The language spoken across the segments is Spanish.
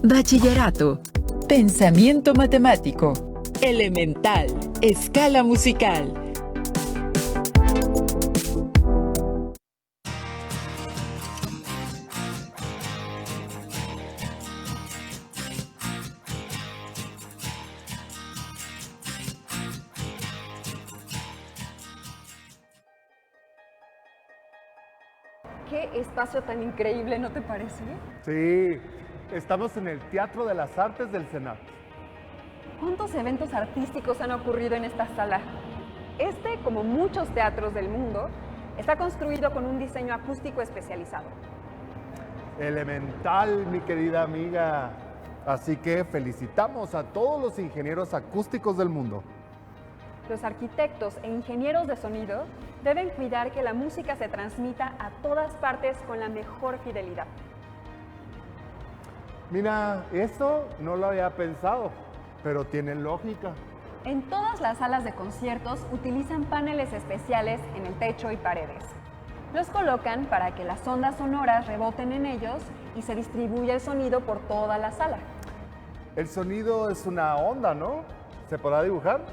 Bachillerato. Pensamiento matemático. Elemental. Escala musical. Qué espacio tan increíble, ¿no te parece? Sí, estamos en el Teatro de las Artes del Senat. ¿Cuántos eventos artísticos han ocurrido en esta sala? Este, como muchos teatros del mundo, está construido con un diseño acústico especializado. Elemental, mi querida amiga. Así que felicitamos a todos los ingenieros acústicos del mundo. Los arquitectos e ingenieros de sonido deben cuidar que la música se transmita a todas partes con la mejor fidelidad. Mira, eso no lo había pensado, pero tiene lógica. En todas las salas de conciertos utilizan paneles especiales en el techo y paredes. Los colocan para que las ondas sonoras reboten en ellos y se distribuya el sonido por toda la sala. El sonido es una onda, ¿no? ¿Se podrá dibujar?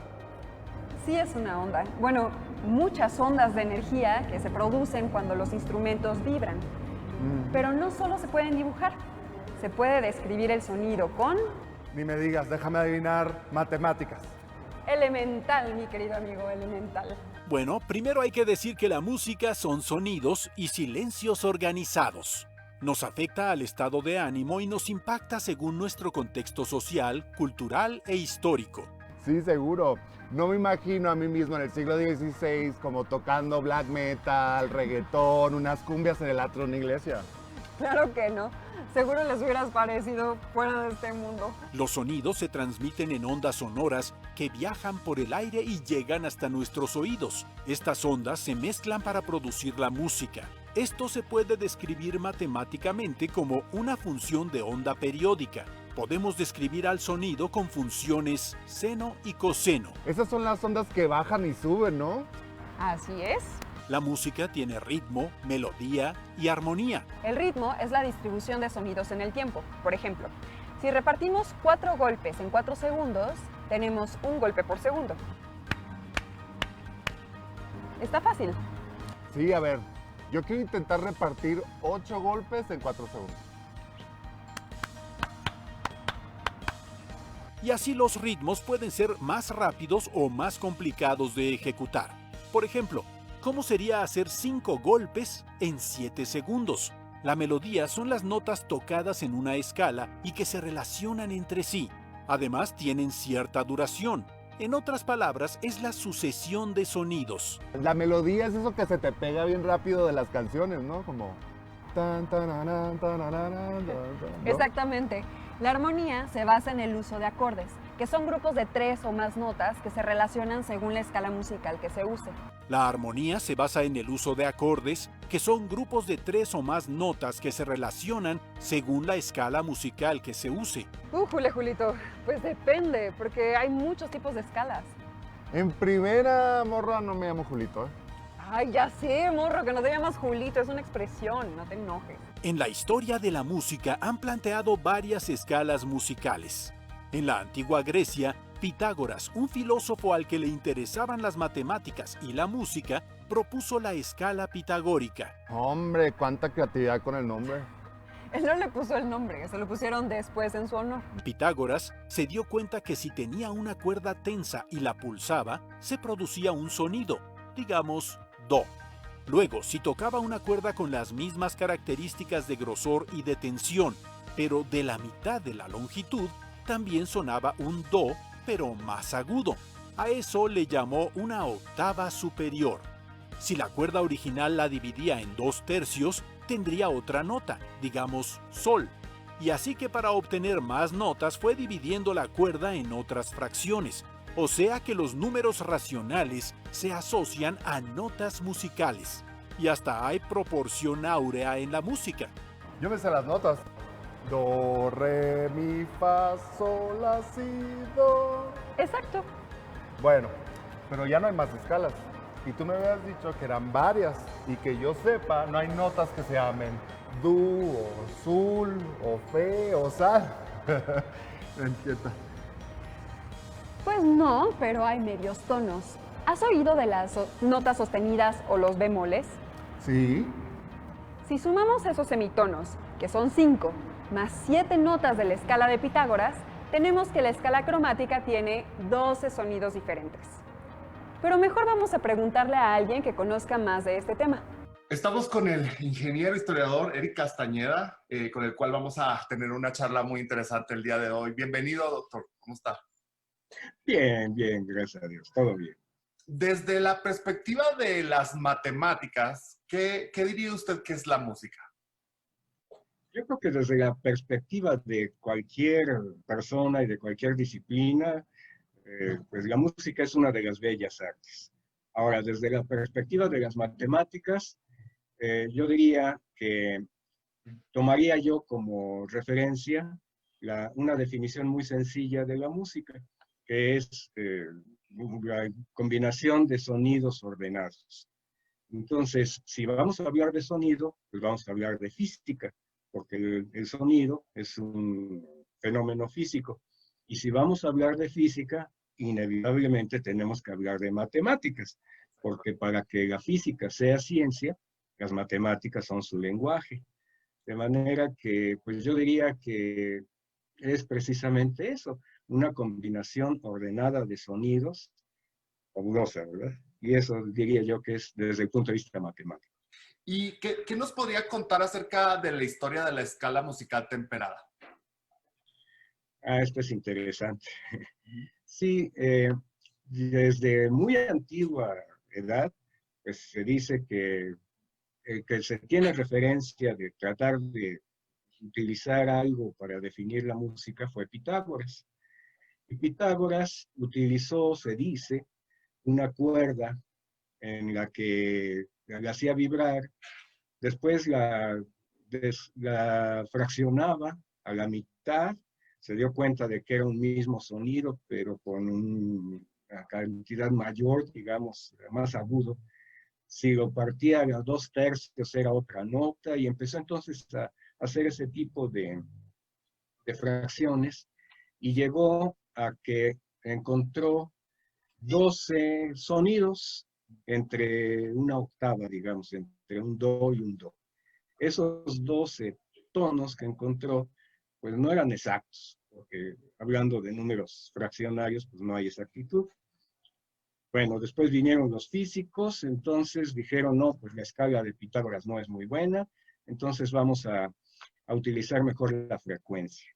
Sí, es una onda. Bueno, muchas ondas de energía que se producen cuando los instrumentos vibran. Pero no solo se pueden dibujar, se puede describir el sonido con... Ni me digas, déjame adivinar, matemáticas. Elemental, mi querido amigo, elemental. Bueno, primero hay que decir que la música son sonidos y silencios organizados. Nos afecta al estado de ánimo y nos impacta según nuestro contexto social, cultural e histórico. Sí, seguro. No me imagino a mí mismo en el siglo XVI como tocando black metal, reggaetón, unas cumbias en el atrio de una iglesia. Claro que no. Seguro les hubieras parecido fuera de este mundo. Los sonidos se transmiten en ondas sonoras que viajan por el aire y llegan hasta nuestros oídos. Estas ondas se mezclan para producir la música. Esto se puede describir matemáticamente como una función de onda periódica. Podemos describir al sonido con funciones seno y coseno. Esas son las ondas que bajan y suben, ¿no? Así es. La música tiene ritmo, melodía y armonía. El ritmo es la distribución de sonidos en el tiempo. Por ejemplo, si repartimos 4 golpes en 4 segundos, tenemos un golpe por segundo. Está fácil. Sí, a ver, yo quiero intentar repartir 8 golpes en 4 segundos. Y así los ritmos pueden ser más rápidos o más complicados de ejecutar. Por ejemplo, ¿cómo sería hacer 5 golpes en 7 segundos? La melodía son las notas tocadas en una escala y que se relacionan entre sí. Además, tienen cierta duración. En otras palabras, es la sucesión de sonidos. La melodía es eso que se te pega bien rápido de las canciones, ¿no? Como... tan, tananan, tananan, ¿no? Exactamente. La armonía se basa en el uso de acordes, que son grupos de 3 o más notas que se relacionan según la escala musical que se use. La armonía se basa en el uso de acordes, que son grupos de 3 o más notas que se relacionan según la escala musical que se use. Julito, pues depende, porque hay muchos tipos de escalas. En primera, morra, no me llamo Julito, ¿eh? Ay, ya sé, morro, que no te llamas Julito, es una expresión, no te enojes. En la historia de la música han planteado varias escalas musicales. En la antigua Grecia, Pitágoras, un filósofo al que le interesaban las matemáticas y la música, propuso la escala pitagórica. Hombre, cuánta creatividad con el nombre. Él no le puso el nombre, se lo pusieron después en su honor. Pitágoras se dio cuenta que si tenía una cuerda tensa y la pulsaba, se producía un sonido, digamos, do. Luego, si tocaba una cuerda con las mismas características de grosor y de tensión, pero de la mitad de la longitud, también sonaba un do, pero más agudo. A eso le llamó una octava superior. Si la cuerda original la dividía en 2/3, tendría otra nota, digamos sol. Y así que para obtener más notas fue dividiendo la cuerda en otras fracciones. O sea que los números racionales se asocian a notas musicales. Y hasta hay proporción áurea en la música. Yo me sé las notas. Do, re, mi, fa, sol, la, si, do. Exacto. Bueno, pero ya no hay más escalas. Y tú me habías dicho que eran varias. Y que yo sepa, no hay notas que se llamen do, o sul, fe o sal. No entiendo. Pues no, pero hay medios tonos. ¿Has oído de las notas sostenidas o los bemoles? Sí. Si sumamos esos semitonos, que son 5, más 7 notas de la escala de Pitágoras, tenemos que la escala cromática tiene 12 sonidos diferentes. Pero mejor vamos a preguntarle a alguien que conozca más de este tema. Estamos con el ingeniero historiador Eric Castañeda, con el cual vamos a tener una charla muy interesante el día de hoy. Bienvenido, doctor. ¿Cómo está? Bien, bien, gracias a Dios, todo bien. Desde la perspectiva de las matemáticas, ¿qué diría usted que es la música? Yo creo que desde la perspectiva de cualquier persona y de cualquier disciplina, pues la música es una de las bellas artes. Ahora, desde la perspectiva de las matemáticas, yo diría que tomaría yo como referencia una definición muy sencilla de la música, que es la combinación de sonidos ordenados. Entonces, si vamos a hablar de sonido, pues vamos a hablar de física, porque el sonido es un fenómeno físico. Y si vamos a hablar de física, inevitablemente tenemos que hablar de matemáticas, porque para que la física sea ciencia, las matemáticas son su lenguaje. De manera que, pues yo diría que es precisamente eso, una combinación ordenada de sonidos, fabulosa, ¿verdad? Y eso diría yo que es desde el punto de vista matemático. ¿Y qué nos podría contar acerca de la historia de la escala musical temperada? Ah, esto es interesante. Sí, desde muy antigua edad, pues se dice que se tiene referencia de tratar de utilizar algo para definir la música fue Pitágoras. Y Pitágoras utilizó, se dice, una cuerda en la que la hacía vibrar, después la fraccionaba a la mitad, se dio cuenta de que era un mismo sonido, pero con una cantidad mayor, digamos, más agudo. Si lo partía a 2/3 era otra nota, y empezó entonces a hacer ese tipo de fracciones, y llegó a que encontró 12 sonidos entre una octava, digamos, entre un do y un do. Esos 12 tonos que encontró, pues no eran exactos, porque hablando de números fraccionarios, pues no hay exactitud. Bueno, después vinieron los físicos, entonces dijeron, no, pues la escala de Pitágoras no es muy buena, entonces vamos a utilizar mejor la frecuencia.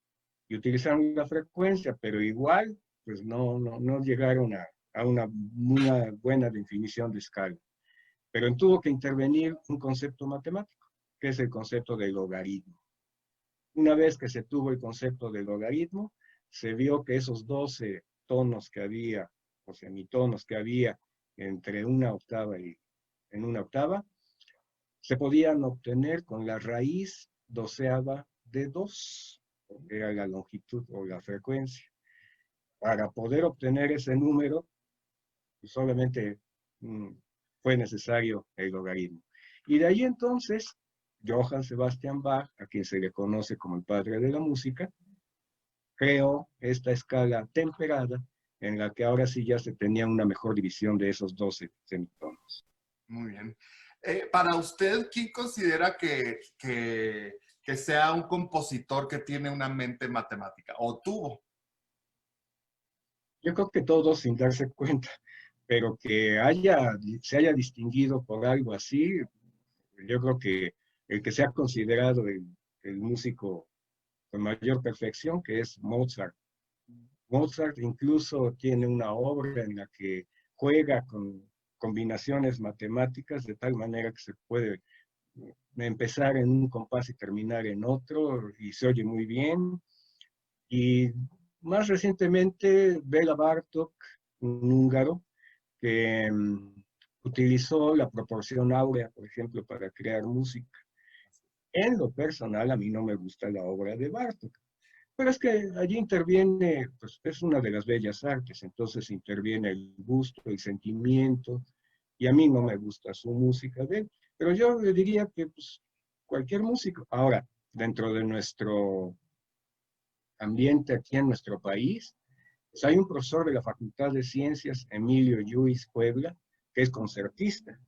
Y utilizaron la frecuencia, pero igual, pues no llegaron a una buena definición de escala. Pero tuvo que intervenir un concepto matemático, que es el concepto del logaritmo. Una vez que se tuvo el concepto del logaritmo, se vio que esos 12 tonos que había, o semitonos que había entre una octava y en una octava, se podían obtener con la raíz doceava de 2, que era la longitud o la frecuencia. Para poder obtener ese número, pues solamente fue necesario el logaritmo. Y de ahí entonces, Johann Sebastian Bach, a quien se le conoce como el padre de la música, creó esta escala temperada, en la que ahora sí ya se tenía una mejor división de esos 12 semitonos. Muy bien. Para usted, ¿quién considera que sea un compositor que tiene una mente matemática o tuvo? Yo creo que todos sin darse cuenta, pero que se haya distinguido por algo así, yo creo que el que se ha considerado el músico con mayor perfección, que es Mozart. Mozart incluso tiene una obra en la que juega con combinaciones matemáticas de tal manera que se puede empezar en un compás y terminar en otro, y se oye muy bien. Y más recientemente, Béla Bartók, un húngaro, que utilizó la proporción áurea, por ejemplo, para crear música. En lo personal, a mí no me gusta la obra de Bartók, pero es que allí interviene, pues es una de las bellas artes, entonces interviene el gusto, el sentimiento, y a mí no me gusta su música de él, pero yo le diría que pues, cualquier músico. Ahora, dentro de nuestro ambiente aquí en nuestro país, pues hay un profesor de la Facultad de Ciencias, Emilio Lluís Puebla, que es concertista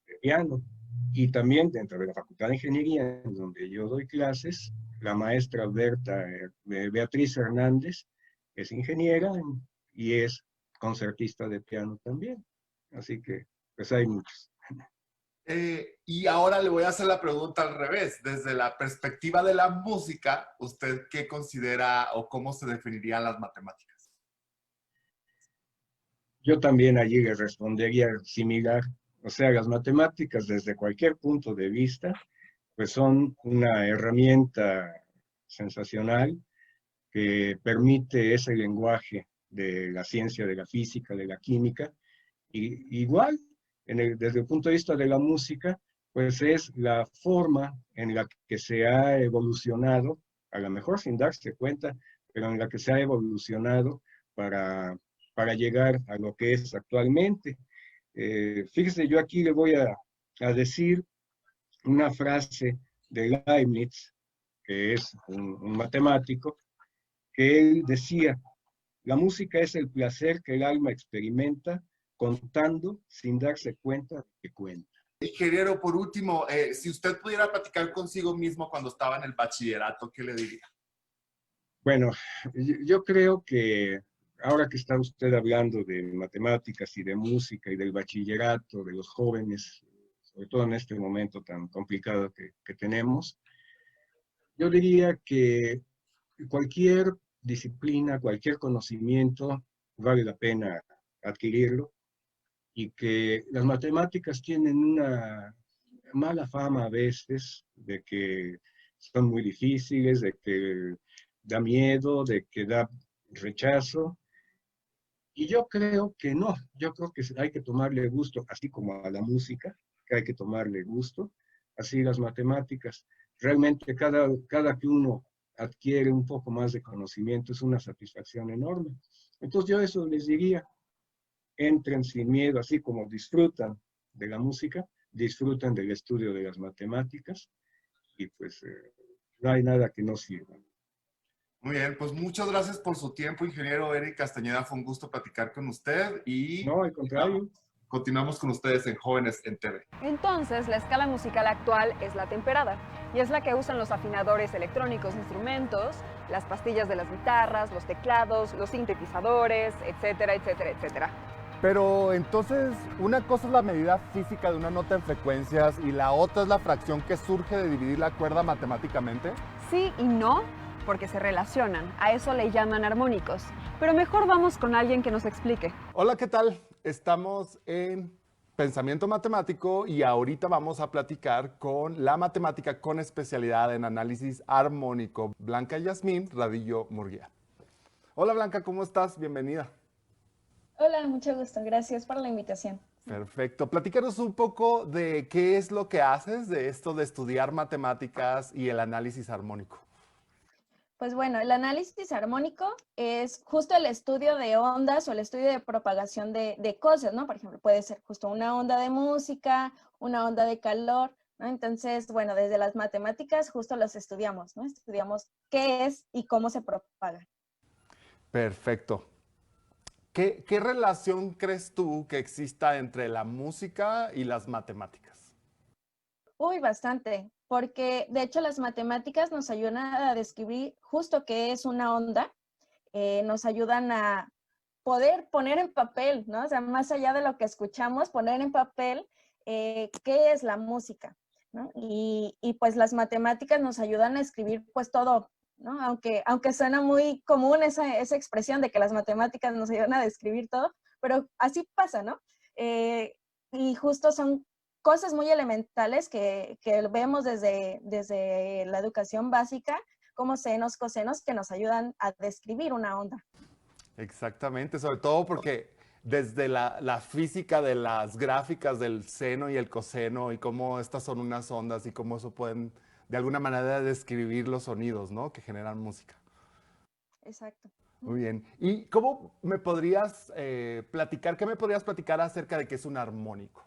de piano. Y también dentro de la Facultad de Ingeniería, en donde yo doy clases, la maestra Beatriz Hernández es ingeniera y es concertista de piano también. Así que, pues hay muchos. Y ahora le voy a hacer la pregunta al revés. Desde la perspectiva de la música, ¿usted qué considera o cómo se definirían las matemáticas? Yo también allí le respondería similar. O sea, las matemáticas desde cualquier punto de vista, pues son una herramienta sensacional que permite ese lenguaje de la ciencia, de la física, de la química. Y igual, desde el punto de vista de la música, pues es la forma en la que se ha evolucionado, a lo mejor sin darse cuenta, pero en la que se ha evolucionado para llegar a lo que es actualmente. Fíjese, yo aquí le voy a decir una frase de Leibniz, que es un matemático, que él decía: la música es el placer que el alma experimenta contando sin darse cuenta de que cuenta. Ingeniero, por último, si usted pudiera platicar consigo mismo cuando estaba en el bachillerato, ¿qué le diría? Bueno, yo creo que ahora que está usted hablando de matemáticas y de música y del bachillerato, de los jóvenes, sobre todo en este momento tan complicado que tenemos, yo diría que cualquier disciplina, cualquier conocimiento, vale la pena adquirirlo, y que las matemáticas tienen una mala fama a veces de que son muy difíciles, de que da miedo, de que da rechazo. Y yo creo que no, yo creo que hay que tomarle gusto, así como a la música, que hay que tomarle gusto, así las matemáticas. Realmente cada que uno adquiere un poco más de conocimiento es una satisfacción enorme. Entonces yo eso les diría: entren sin miedo, así como disfrutan de la música, disfrutan del estudio de las matemáticas, y pues no hay nada que no sirva. Muy bien, pues muchas gracias por su tiempo, ingeniero Eric Castañeda. Fue un gusto platicar con usted y No, al contrario. continuamos con ustedes en Jóvenes en TV. Entonces, la escala musical actual es la temperada, y es la que usan los afinadores electrónicos de instrumentos, las pastillas de las guitarras, los teclados, los sintetizadores, etcétera, etcétera, etcétera. Pero entonces, una cosa es la medida física de una nota en frecuencias y la otra es la fracción que surge de dividir la cuerda matemáticamente. Sí y no, porque se relacionan. A eso le llaman armónicos. Pero mejor vamos con alguien que nos explique. Hola, ¿qué tal? Estamos en Pensamiento Matemático y ahorita vamos a platicar con la matemática con especialidad en análisis armónico, Blanca Yasmín Radillo Murguía. Hola Blanca, ¿cómo estás? Bienvenida. Hola, mucho gusto. Gracias por la invitación. Perfecto. Platícanos un poco de qué es lo que haces de esto de estudiar matemáticas y el análisis armónico. Pues bueno, el análisis armónico es justo el estudio de ondas o el estudio de propagación de cosas, ¿no? Por ejemplo, puede ser justo una onda de música, una onda de calor, ¿no? Entonces, bueno, desde las matemáticas justo los estudiamos, ¿no? Estudiamos qué es y cómo se propaga. Perfecto. ¿Qué relación crees tú que exista entre la música y las matemáticas? Uy, bastante, porque de hecho las matemáticas nos ayudan a describir justo qué es una onda, nos ayudan a poder poner en papel, ¿no? O sea, más allá de lo que escuchamos, poner en papel qué es la música, ¿no? Y pues las matemáticas nos ayudan a escribir pues todo, ¿no? Aunque suena muy común esa expresión de que las matemáticas nos ayudan a describir todo, pero así pasa, ¿no? Y justo son cosas muy elementales que vemos desde la educación básica, como senos, cosenos, que nos ayudan a describir una onda. Exactamente, sobre todo porque desde la física de las gráficas del seno y el coseno y cómo estas son unas ondas y cómo eso pueden de alguna manera describir los sonidos, ¿no? Que generan música. Exacto. Muy bien. ¿Y cómo me podrías qué me podrías platicar acerca de qué es un armónico?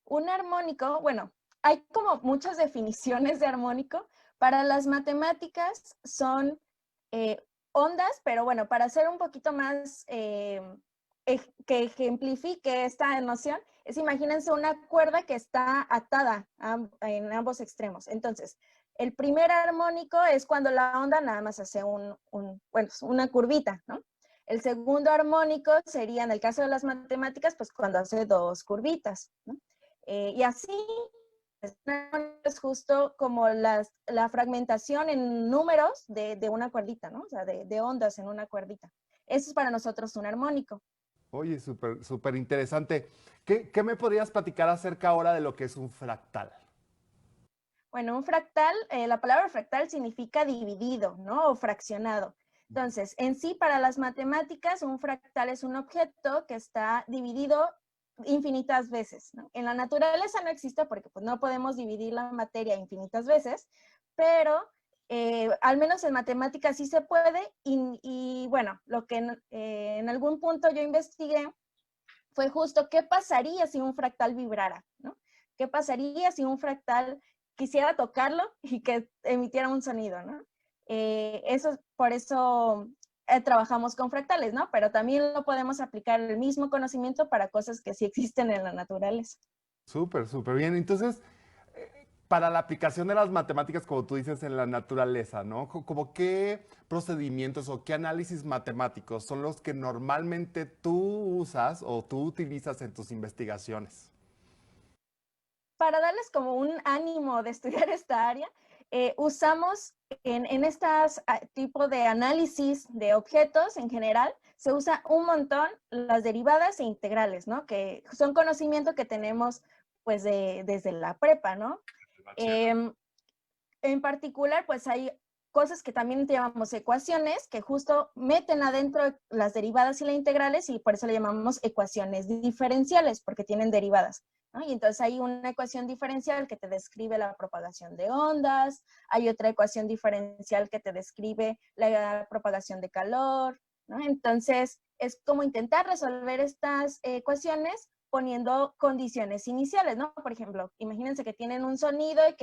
Un armónico, bueno, hay como muchas definiciones de armónico. Para las matemáticas son ondas, pero bueno, para hacer un poquito más que ejemplifique esta noción, imagínense una cuerda que está atada en ambos extremos. Entonces, el primer armónico es cuando la onda nada más hace una curvita, ¿no? El segundo armónico sería, en el caso de las matemáticas, pues cuando hace dos curvitas, ¿no? Y así es justo como la fragmentación en números de una cuerdita, ¿no? O sea, de ondas en una cuerdita. Eso es para nosotros un armónico. Oye, súper interesante. ¿Qué me podrías platicar acerca ahora de lo que es un fractal? Bueno, un fractal, la palabra fractal significa dividido, ¿no? O fraccionado. Entonces, en sí, para las matemáticas, un fractal es un objeto que está dividido infinitas veces, ¿no? En la naturaleza no existe porque pues, no podemos dividir la materia infinitas veces, pero al menos en matemáticas sí se puede y bueno, lo que en algún punto yo investigué fue justo qué pasaría si un fractal vibrara, ¿no? ¿Qué pasaría si un fractal quisiera tocarlo y que emitiera un sonido, ¿no? Por eso trabajamos con fractales, ¿no? Pero también lo podemos aplicar el mismo conocimiento para cosas que sí existen en la naturaleza. Súper bien. Entonces, para la aplicación de las matemáticas, como tú dices, en la naturaleza, ¿no? ¿Como qué procedimientos o qué análisis matemáticos son los que normalmente tú usas o tú utilizas en tus investigaciones? Para darles como un ánimo de estudiar esta área, usamos en estas tipo de análisis de objetos en general, se usa un montón las derivadas e integrales, ¿no? Que son conocimiento que tenemos pues desde la prepa, ¿no? En particular, pues hay cosas que también llamamos ecuaciones, que justo meten adentro las derivadas y las integrales y por eso le llamamos ecuaciones diferenciales, porque tienen derivadas, ¿no? Y entonces hay una ecuación diferencial que te describe la propagación de ondas, hay otra ecuación diferencial que te describe la propagación de calor, ¿no? Entonces es como intentar resolver estas ecuaciones poniendo condiciones iniciales, ¿no? Por ejemplo, imagínense que tienen un sonido y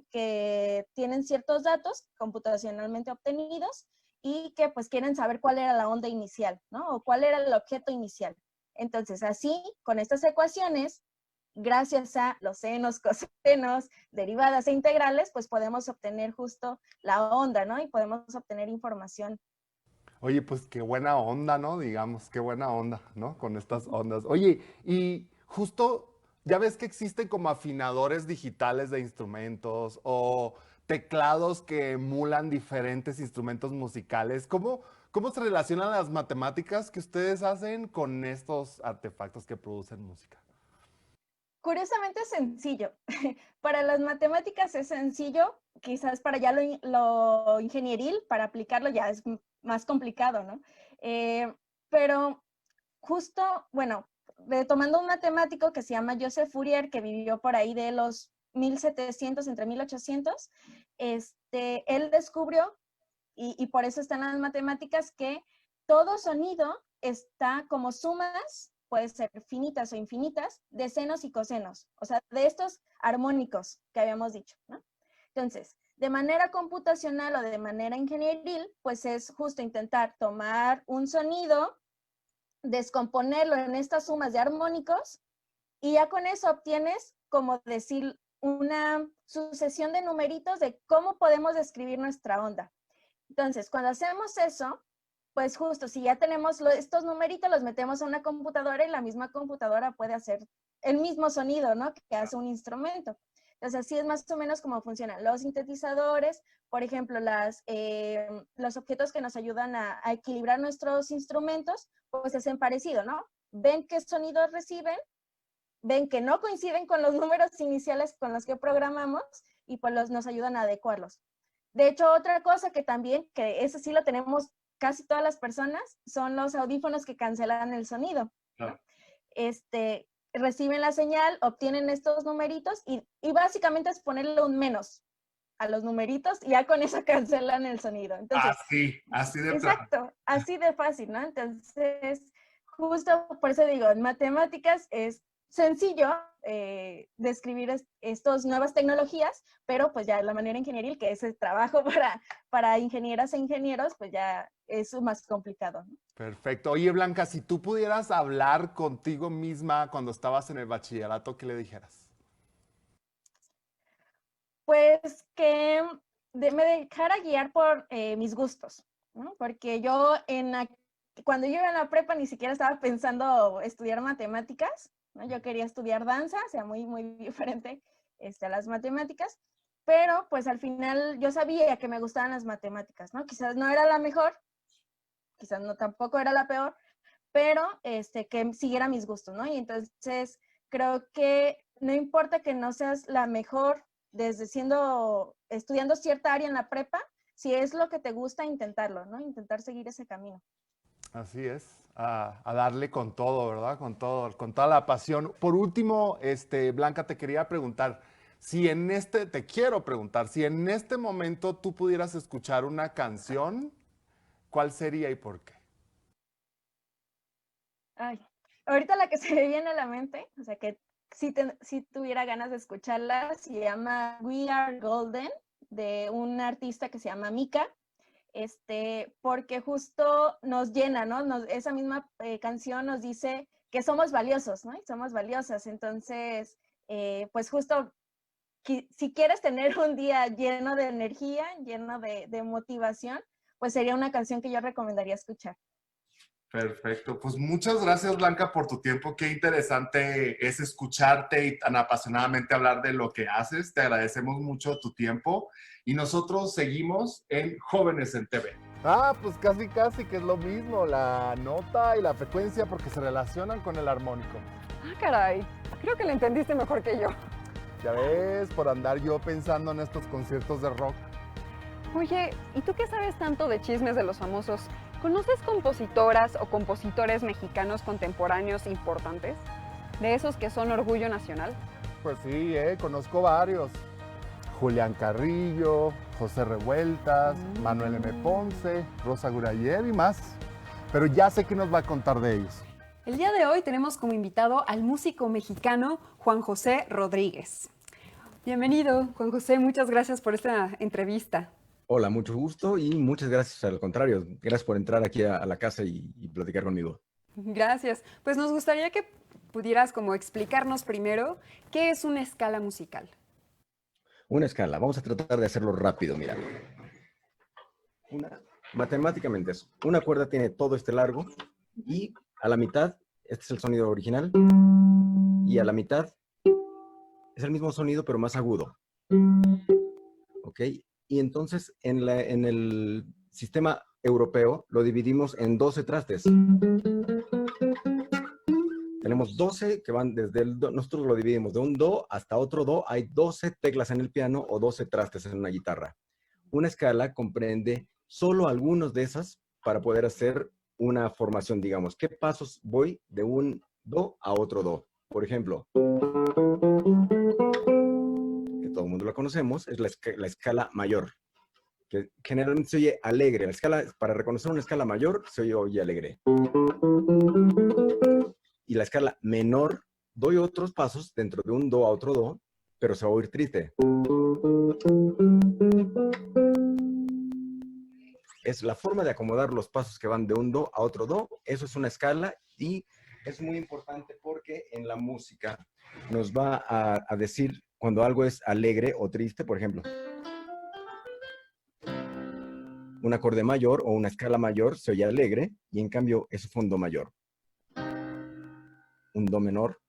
que tienen ciertos datos computacionalmente obtenidos y que pues quieren saber cuál era la onda inicial, ¿no? O cuál era el objeto inicial. Entonces, así, con estas ecuaciones, gracias a los senos, cosenos, derivadas e integrales, pues podemos obtener justo la onda, ¿no? Y podemos obtener información. Oye, pues qué buena onda, ¿no? Digamos, qué buena onda, ¿no? Con estas ondas. Oye, y justo, ya ves que existen como afinadores digitales de instrumentos o teclados que emulan diferentes instrumentos musicales. ¿Cómo se relacionan las matemáticas que ustedes hacen con estos artefactos que producen música? Curiosamente es sencillo. Para las matemáticas es sencillo, quizás para ya lo ingenieril, para aplicarlo ya es más complicado, ¿no? Pero justo, bueno, tomando un matemático que se llama Joseph Fourier, que vivió por ahí de los 1700, entre 1800, él descubrió, y por eso están las matemáticas, que todo sonido está como sumas, puede ser finitas o infinitas, de senos y cosenos, o sea, de estos armónicos que habíamos dicho, ¿no? Entonces, de manera computacional o de manera ingenieril, pues es justo intentar tomar un sonido, descomponerlo en estas sumas de armónicos y ya con eso obtienes, como decir, una sucesión de numeritos de cómo podemos describir nuestra onda. Entonces, cuando hacemos eso, pues justo si ya tenemos estos numeritos, los metemos a una computadora y la misma computadora puede hacer el mismo sonido, ¿no? Que hace un instrumento. Entonces, así es más o menos cómo funcionan los sintetizadores, por ejemplo, los objetos que nos ayudan a equilibrar nuestros instrumentos, pues hacen parecido, ¿no? Ven qué sonidos reciben, ven que no coinciden con los números iniciales con los que programamos y pues nos ayudan a adecuarlos. De hecho, otra cosa que también, que eso sí lo tenemos casi todas las personas, son los audífonos que cancelan el sonido. Claro. Reciben la señal, obtienen estos numeritos y básicamente es ponerle un menos a los numeritos y ya con eso cancelan el sonido. Entonces, así de exacto, plano. Así de fácil, ¿no? Entonces, justo por eso digo, en matemáticas es sencillo, describir estas nuevas tecnologías, pero pues ya la manera ingenieril, que es el trabajo para ingenieras e ingenieros, pues ya es más complicado, ¿no? Perfecto. Oye, Blanca, si tú pudieras hablar contigo misma cuando estabas en el bachillerato, ¿qué le dijeras? Pues que me dejara guiar por mis gustos, ¿no? Porque yo cuando yo iba a la prepa ni siquiera estaba pensando estudiar matemáticas, ¿no? Yo quería estudiar danza, o sea, muy, muy diferente a las matemáticas, pero pues al final yo sabía que me gustaban las matemáticas, ¿no? Quizás no era la mejor, quizás no tampoco era la peor, pero que siguiera mis gustos, ¿no? Y entonces creo que no importa que no seas la mejor desde estudiando cierta área en la prepa, si es lo que te gusta, intentarlo, ¿no? Intentar seguir ese camino. Así es, a darle con todo, ¿verdad? Con todo, con toda la pasión. Por último, Blanca, te quería preguntar, te quiero preguntar, si en este momento tú pudieras escuchar una canción, ¿cuál sería y por qué? Ay, ahorita la que se me viene a la mente, o sea, que si tuviera ganas de escucharla, se llama We Are Golden, de un artista que se llama Mika, porque justo nos llena, ¿no? Esa misma canción nos dice que somos valiosos, ¿no? Y somos valiosas. Entonces, pues justo, si quieres tener un día lleno de energía, lleno de motivación, pues sería una canción que yo recomendaría escuchar. Perfecto, pues muchas gracias Blanca por tu tiempo, qué interesante es escucharte y tan apasionadamente hablar de lo que haces, te agradecemos mucho tu tiempo y nosotros seguimos en Jóvenes en TV. Ah, pues casi que es lo mismo, la nota y la frecuencia porque se relacionan con el armónico. Ah, caray, creo que lo entendiste mejor que yo. Ya ves, por andar yo pensando en estos conciertos de rock. Oye, ¿y tú qué sabes tanto de chismes de los famosos? ¿Conoces compositoras o compositores mexicanos contemporáneos importantes? ¿De esos que son orgullo nacional? Pues sí, conozco varios. Julián Carrillo, José Revueltas, Manuel M. Ponce, Rosa Gurayev y más. Pero ya sé que nos va a contar de ellos. El día de hoy tenemos como invitado al músico mexicano Juan José Rodríguez. Bienvenido, Juan José, muchas gracias por esta entrevista. Hola, mucho gusto y muchas gracias, al contrario. Gracias por entrar aquí a la casa y platicar conmigo. Gracias. Pues nos gustaría que pudieras como explicarnos primero qué es una escala musical. Una escala, vamos a tratar de hacerlo rápido, mira. Matemáticamente es, una cuerda tiene todo este largo y a la mitad, este es el sonido original, y a la mitad es el mismo sonido pero más agudo. ¿Ok? Y entonces en el sistema europeo lo dividimos en 12 trastes. Tenemos 12 que van desde el do, nosotros lo dividimos de un do hasta otro do, hay 12 teclas en el piano o 12 trastes en una guitarra. Una escala comprende solo algunos de esas para poder hacer una formación, digamos. ¿Qué pasos voy de un do a otro do? Por ejemplo, todo el mundo lo conocemos, es la escala mayor, que generalmente se oye alegre. La escala, para reconocer una escala mayor, se oye alegre. Y la escala menor, doy otros pasos dentro de un do a otro do, pero se va a oír triste. Es la forma de acomodar los pasos que van de un do a otro do. Eso es una escala y es muy importante porque en la música nos va a decir cuando algo es alegre o triste. Por ejemplo, un acorde mayor o una escala mayor se oye alegre y en cambio eso fue un do mayor. Un do menor,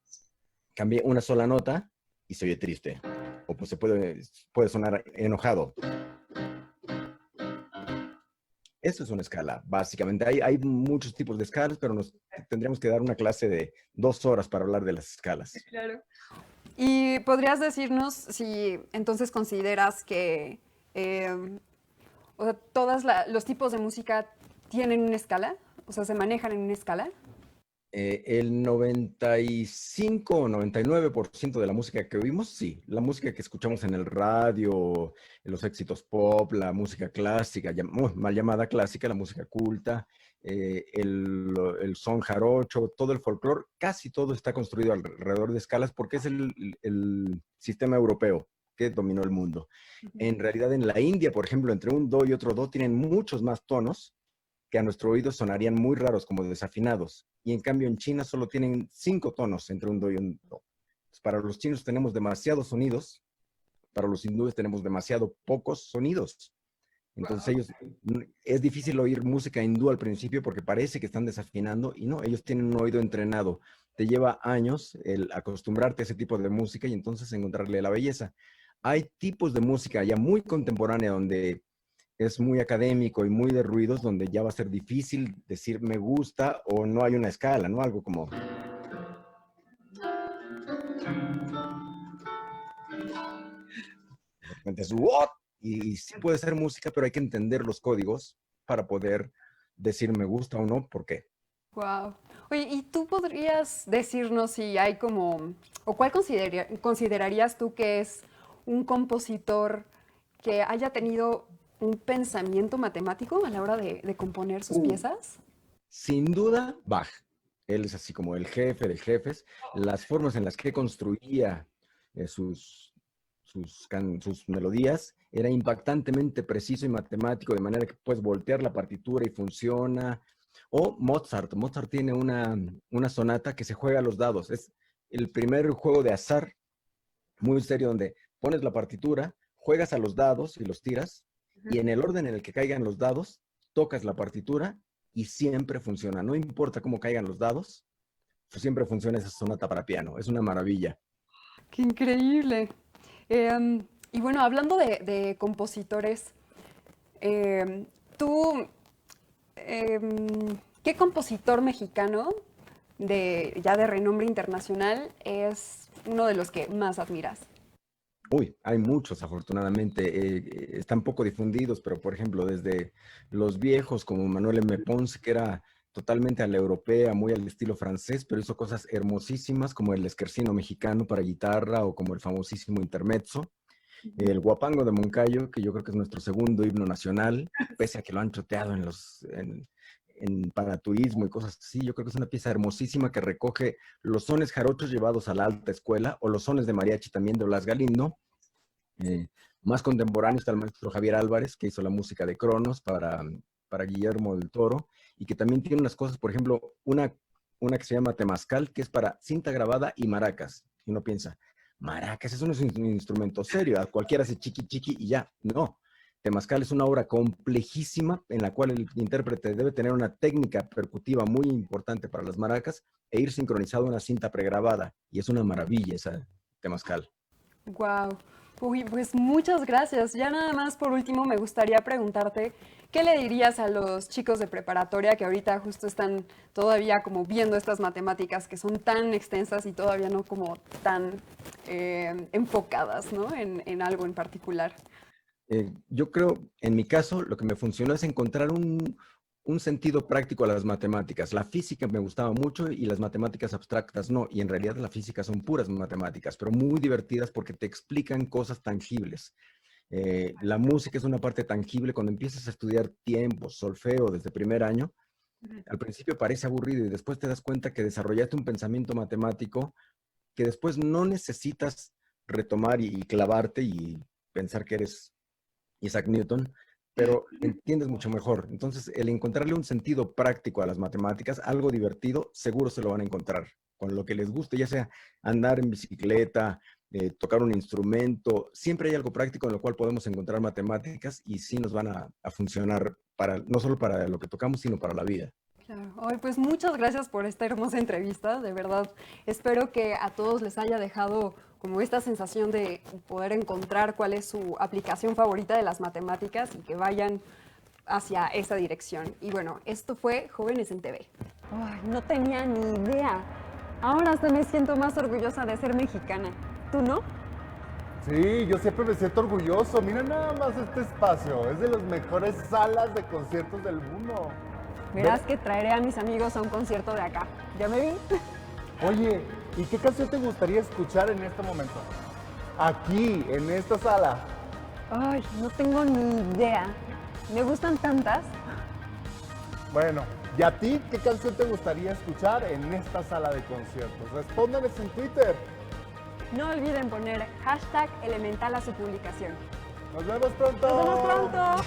cambié una sola nota y se oye triste. O pues puede sonar enojado. Eso es una escala, básicamente. Hay muchos tipos de escalas, pero tendríamos que dar una clase de 2 horas para hablar de las escalas. Claro. ¿Y podrías decirnos si entonces consideras que o sea, todos los tipos de música tienen una escala? O sea, ¿se manejan en una escala? El 95 o 99% de la música que oímos, sí. La música que escuchamos en el radio, los éxitos pop, la música clásica, mal llamada clásica, la música culta, el son jarocho, todo el folclore, casi todo está construido alrededor de escalas porque es el sistema europeo que dominó el mundo. En realidad, en la India, por ejemplo, entre un do y otro do tienen muchos más tonos que a nuestro oído sonarían muy raros, como desafinados. Y en cambio en China solo tienen 5 tonos entre un do y un do. Pues para los chinos tenemos demasiados sonidos, para los hindúes tenemos demasiado pocos sonidos. Entonces ellos, es difícil oír música hindú al principio porque parece que están desafinando y no, ellos tienen un oído entrenado. Te lleva años el acostumbrarte a ese tipo de música y entonces encontrarle la belleza. Hay tipos de música ya muy contemporánea donde es muy académico y muy de ruidos, donde ya va a ser difícil decir me gusta o no hay una escala, ¿no? Algo como... De repente es ¿what? Y sí puede ser música, pero hay que entender los códigos para poder decir me gusta o no, ¿por qué? Wow. Oye, ¿y tú podrías decirnos si hay como, o cuál considerarías tú que es un compositor que haya tenido un pensamiento matemático a la hora de componer sus piezas? Sin duda, Bach. Él es así como el jefe de jefes. Las formas en las que construía sus melodías era impactantemente preciso y matemático, de manera que puedes voltear la partitura y funciona. O Mozart. Mozart tiene una sonata que se juega a los dados. Es el primer juego de azar muy serio donde pones la partitura, juegas a los dados y los tiras, y en el orden en el que caigan los dados, tocas la partitura y siempre funciona. No importa cómo caigan los dados, siempre funciona esa sonata para piano. Es una maravilla. ¡Qué increíble! Y bueno, hablando de compositores, tú, ¿qué compositor mexicano ya de renombre internacional es uno de los que más admiras? Uy, hay muchos, afortunadamente. Están poco difundidos, pero por ejemplo, desde los viejos como Manuel M. Ponce, que era totalmente a la europea, muy al estilo francés, pero hizo cosas hermosísimas como el Esquercino mexicano para guitarra o como el famosísimo Intermezzo. El Guapango de Moncayo, que yo creo que es nuestro segundo himno nacional, pese a que lo han choteado en panaturismo y cosas así. Yo creo que es una pieza hermosísima que recoge los sones jarochos llevados a la alta escuela, o los sones de mariachi también de Blas Galindo. Más contemporáneo está el maestro Javier Álvarez, que hizo la música de Cronos para Guillermo del Toro, y que también tiene unas cosas, por ejemplo, una que se llama Temazcal, que es para cinta grabada y maracas. Y uno piensa, maracas, eso no es un instrumento serio, cualquiera hace chiqui chiqui y ya. No. Temazcal es una obra complejísima en la cual el intérprete debe tener una técnica percutiva muy importante para las maracas e ir sincronizado a una cinta pregrabada. Y es una maravilla esa Temazcal. Wow. Uy, pues muchas gracias. Ya nada más por último me gustaría preguntarte, ¿qué le dirías a los chicos de preparatoria que ahorita justo están todavía como viendo estas matemáticas que son tan extensas y todavía no como tan enfocadas, ¿no? en algo en particular? Yo creo, en mi caso, lo que me funcionó es encontrar un sentido práctico a las matemáticas. La física me gustaba mucho y las matemáticas abstractas no. Y en realidad la física son puras matemáticas, pero muy divertidas porque te explican cosas tangibles. La música es una parte tangible. Cuando empiezas a estudiar tiempos, solfeo desde primer año, al principio parece aburrido y después te das cuenta que desarrollaste un pensamiento matemático que después no necesitas retomar y clavarte y pensar que eres Isaac Newton, pero entiendes mucho mejor. Entonces, el encontrarle un sentido práctico a las matemáticas, algo divertido, seguro se lo van a encontrar. Con lo que les guste, ya sea andar en bicicleta, tocar un instrumento, siempre hay algo práctico en lo cual podemos encontrar matemáticas y sí nos van a funcionar no solo para lo que tocamos, sino para la vida. Claro. Ay, pues muchas gracias por esta hermosa entrevista, de verdad. Espero que a todos les haya dejado como esta sensación de poder encontrar cuál es su aplicación favorita de las matemáticas y que vayan hacia esa dirección. Y bueno, esto fue Jóvenes en TV. Ay, no tenía ni idea. Ahora hasta me siento más orgullosa de ser mexicana. ¿Tú no? Sí, yo siempre me siento orgulloso. Mira nada más este espacio. Es de las mejores salas de conciertos del mundo. Verás que traeré a mis amigos a un concierto de acá. ¿Ya me vi? Oye, ¿y qué canción te gustaría escuchar en este momento? Aquí, en esta sala. Ay, no tengo ni idea. Me gustan tantas. Bueno, ¿y a ti qué canción te gustaría escuchar en esta sala de conciertos? Respóndanles en Twitter. No olviden poner #elemental a su publicación. Nos vemos pronto. ¡Nos vemos pronto!